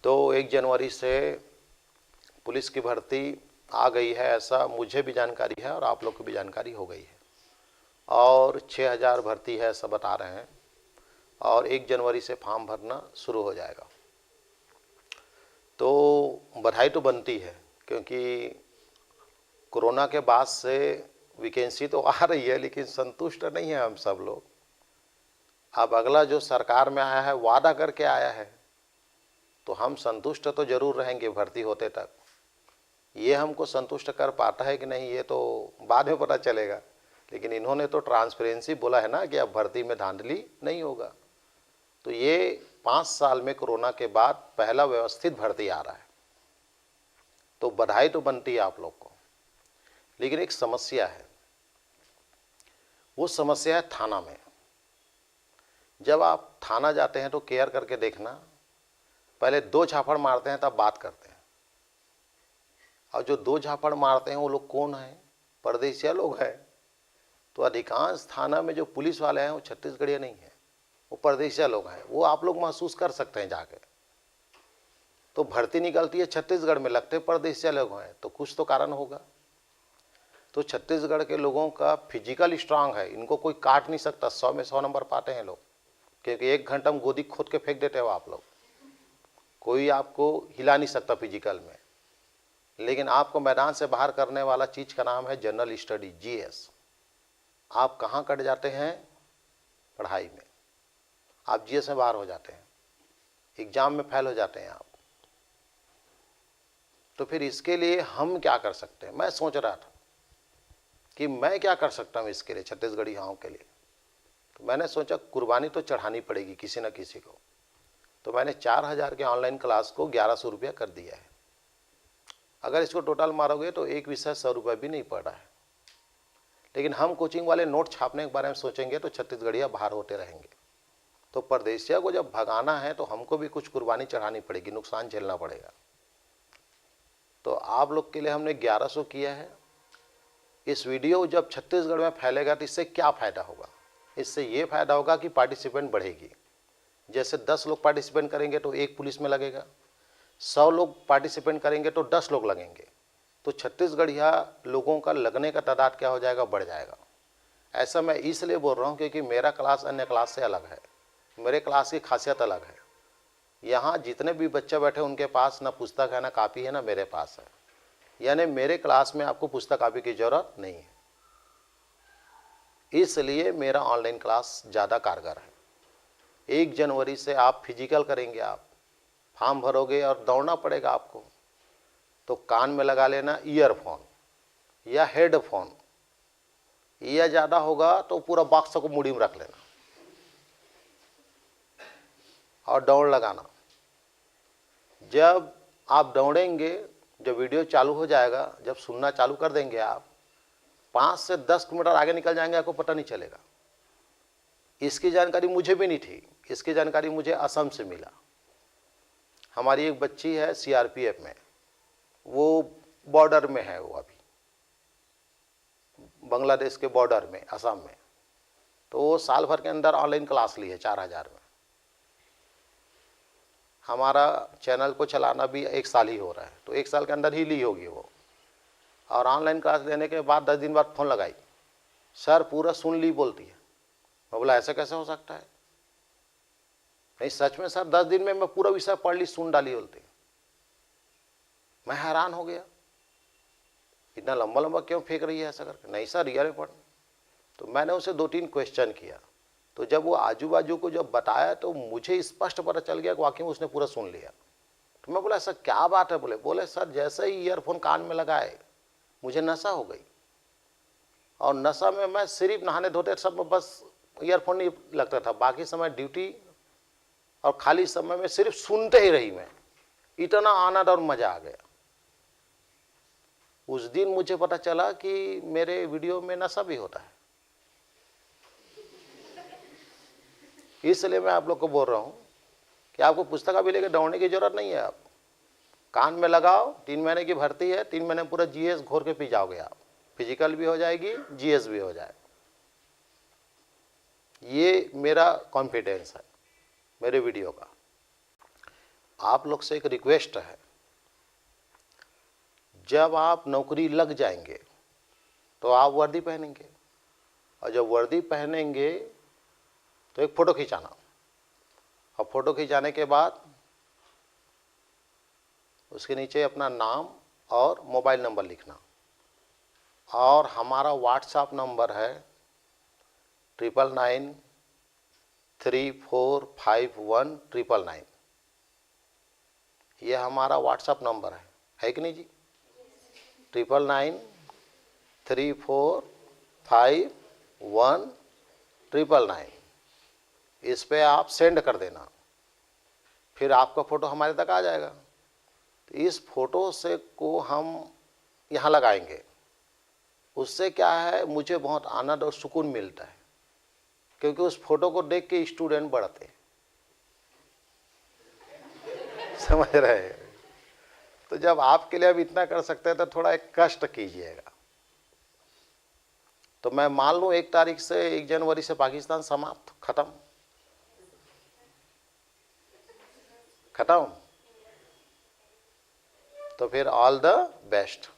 तो 1 जनवरी से पुलिस की भर्ती आ गई है, ऐसा मुझे भी जानकारी है और आप लोग को भी जानकारी हो गई है। और 6000 भर्ती है ऐसा बता रहे हैं, और 1 जनवरी से फॉर्म भरना शुरू हो जाएगा। तो बधाई तो बनती है, क्योंकि कोरोना के बाद से वैकेंसी तो आ रही है, लेकिन संतुष्ट नहीं है हम सब लोग। अब अगला जो सरकार में आया है वादा करके आया है, तो हम संतुष्ट तो जरूर रहेंगे भर्ती होते तक। ये हमको संतुष्ट कर पाता है कि नहीं ये तो बाद में पता चलेगा, लेकिन इन्होंने तो ट्रांसपेरेंसी बोला है ना कि अब भर्ती में धांधली नहीं होगा। तो ये 5 साल में कोरोना के बाद पहला व्यवस्थित भर्ती आ रहा है, तो बधाई तो बनती है आप लोग को। लेकिन एक समस्या है, वो समस्या है थाना में। जब आप थाना जाते हैं तो केयर करके देखना, पहले 2 झापड़ मारते हैं तब बात करते हैं। और जो 2 झापड़ मारते हैं वो लोग कौन हैं? परदेशिया लोग हैं। तो अधिकांश थाना में जो पुलिस वाले हैं वो छत्तीसगढ़िया नहीं है, वो परदेशिया लोग हैं। वो आप लोग महसूस कर सकते हैं जाके। तो भर्ती निकलती है छत्तीसगढ़ में, लगते परदेशिया लोग हैं, तो कुछ तो कारण होगा। तो छत्तीसगढ़ के लोगों का फिजिकल स्ट्रांग है, इनको कोई काट नहीं सकता। 100 में 100 नंबर पाते हैं लोग, क्योंकि 1 घंटा में गोदी खोद के फेंक देते हो आप लोग। कोई आपको हिला नहीं सकता फिजिकल में। लेकिन आपको मैदान से बाहर करने वाला चीज़ का नाम है जनरल स्टडी, जीएस। आप कहाँ कट जाते हैं? पढ़ाई में। आप जीएस में बाहर हो जाते हैं, एग्जाम में फेल हो जाते हैं आप। तो फिर इसके लिए हम क्या कर सकते हैं? मैं सोच रहा था कि मैं क्या कर सकता हूँ इसके लिए, छत्तीसगढ़ियाओं के लिए। तो मैंने सोचा कुर्बानी तो चढ़ानी पड़ेगी किसी न किसी को। तो मैंने 4000 के ऑनलाइन क्लास को 1100 रुपया कर दिया है। अगर इसको टोटल मारोगे तो एक विषय 100 रुपये भी नहीं पड़ रहा है। लेकिन हम कोचिंग वाले नोट छापने के बारे में सोचेंगे तो छत्तीसगढ़िया बाहर होते रहेंगे। तो परदेशिया को जब भगाना है तो हमको भी कुछ कुर्बानी चढ़ानी पड़ेगी, नुकसान झेलना पड़ेगा। तो आप लोग के लिए हमने 1100 किया है। इस वीडियो जब छत्तीसगढ़ में फैलेगा तो इससे क्या फ़ायदा होगा? इससे ये फ़ायदा होगा कि पार्टिसिपेंट बढ़ेगी। जैसे 10 लोग पार्टिसिपेंट करेंगे तो 1 पुलिस में लगेगा, 100 लोग पार्टिसिपेंट करेंगे तो 10 लोग लगेंगे। तो छत्तीसगढ़िया लोगों का लगने का तादाद क्या हो जाएगा? बढ़ जाएगा। ऐसा मैं इसलिए बोल रहा हूँ क्योंकि मेरा क्लास अन्य क्लास से अलग है। मेरे क्लास की खासियत अलग है। यहाँ जितने भी बच्चे बैठे उनके पास ना पुस्तक है ना कापी है, ना मेरे पास है। यानी मेरे क्लास में आपको पुस्तक कापी की ज़रूरत नहीं है। इसलिए मेरा ऑनलाइन क्लास ज़्यादा कारगर है। 1 जनवरी से आप फिजिकल करेंगे, आप फॉर्म भरोगे और दौड़ना पड़ेगा आपको। तो कान में लगा लेना ईयरफोन या हेडफोन, या ज़्यादा होगा तो पूरा बॉक्स को मुड़ी में रख लेना और दौड़ लगाना। जब आप दौड़ेंगे, जब वीडियो चालू हो जाएगा, जब सुनना चालू कर देंगे आप, 5 से 10 किलोमीटर आगे निकल जाएंगे, आपको पता नहीं चलेगा। इसकी जानकारी मुझे भी नहीं थी, इसकी जानकारी मुझे असम से मिला। हमारी एक बच्ची है सीआरपीएफ में, वो बॉर्डर में है, वो अभी बांग्लादेश के बॉर्डर में, असम में। तो वो साल भर के अंदर ऑनलाइन क्लास ली है 4000 में। हमारा चैनल को चलाना भी 1 साल ही हो रहा है, तो 1 साल के अंदर ही ली होगी वो। और ऑनलाइन क्लास लेने के बाद 10 दिन बाद फ़ोन लगाई, सर पूरा सुन ली बोलती है। मैं बोला ऐसा कैसे हो सकता है? नहीं सच में सर, 10 दिन में मैं पूरा विषय पढ़ ली, सुन डाली बोलती। मैं हैरान हो गया, इतना लंबा लंबा क्यों फेंक रही है ऐसा करके? नहीं सर रियल में पढ़। तो मैंने उसे 2-3 क्वेश्चन किया, तो जब वो आजू बाजू को जब बताया तो मुझे स्पष्ट पता चल गया कि वाकई में उसने पूरा सुन लिया। तो मैं बोला सर क्या बात है? बोले सर जैसे ही ईयरफोन कान में लगाए मुझे नशा हो गई। और नशा में मैं सिर्फ नहाने धोते सब में बस ईयरफोन नहीं लगता था, बाकी समय ड्यूटी और खाली समय में सिर्फ सुनते ही रही मैं। इतना आनंद और मजा आ गया। उस दिन मुझे पता चला कि मेरे वीडियो में नशा भी होता है। इसलिए मैं आप लोग को बोल रहा हूँ कि आपको पुस्तक अभी लेकर दौड़ने की जरूरत नहीं है। आप कान में लगाओ, 3 महीने की भर्ती है, 3 महीने पूरा जीएस घोर के पी जाओगे आप। फिजिकल भी हो जाएगी, जीएस भी हो जाएगा। ये मेरा कॉन्फिडेंस है मेरे वीडियो का। आप लोग से एक रिक्वेस्ट है, जब आप नौकरी लग जाएंगे तो आप वर्दी पहनेंगे, और जब वर्दी पहनेंगे तो एक फ़ोटो खिंचाना, और फ़ोटो खिंचाने के बाद उसके नीचे अपना नाम और मोबाइल नंबर लिखना। और हमारा व्हाट्सएप नंबर है 9993451999। ये हमारा व्हाट्सएप नंबर है कि नहीं जी? 9993451999। इस पे आप सेंड कर देना, फिर आपका फ़ोटो हमारे तक आ जाएगा। तो इस फोटो से को हम यहाँ लगाएंगे, उससे क्या है, मुझे बहुत आनंद और सुकून मिलता है, क्योंकि उस फोटो को देख के स्टूडेंट बढ़ते हैं। समझ रहे हैं? तो जब आपके लिए अब इतना कर सकते हैं तो थोड़ा एक कष्ट कीजिएगा। तो मैं मान लूँ 1 तारीख से 1 जनवरी से पाकिस्तान समाप्त, खत्म, तो फिर ऑल द बेस्ट।